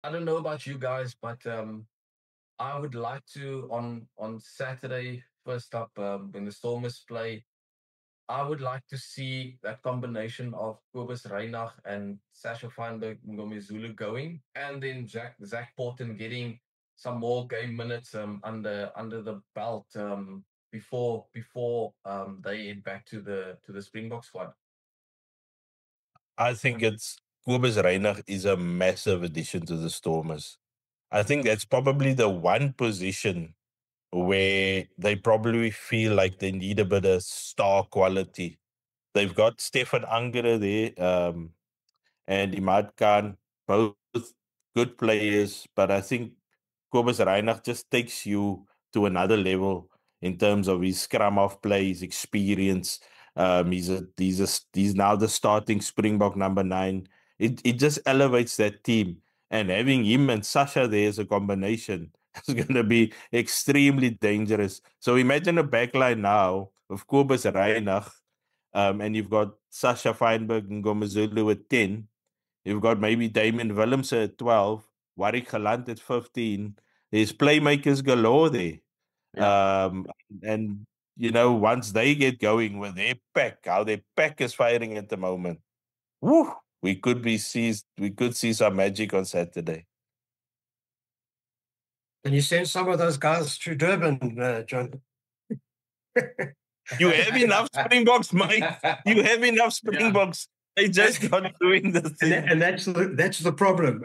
I don't know about you guys, but I would like to on Saturday, first up, when the Stormers play. I would like to see that combination of Kobus Reinach and Sasha Feinberg Ngomezulu going, and then Zach Porton getting some more game minutes under the belt before they head back to the Springbok squad. I think it's Kobus Reinach is a massive addition to the Stormers. I think that's probably the one position where they probably feel like they need a bit of star quality. They've got Stefan Angere there, and Imad Khan, both good players, but I think Kobus Reinach just takes you to another level in terms of his scrum off play, his experience. He's now the starting Springbok number 9. It just elevates that team, and having him and Sasha there as a combination is going to be extremely dangerous. So imagine a backline now of Kobus Reinach, and you've got Sasha Feinberg and Ngomezulu at 10. You've got maybe Damien Willemse at 12, Warwick Galant at 15. There's playmakers galore there. Yeah. And, once they get going with their pack, how their pack is firing at the moment, woo, we could see some magic on Saturday. Can you send some of those guys to Durban, John? You have enough Springboks, mate. You have enough Springboks. They just not doing the thing. And that's the problem.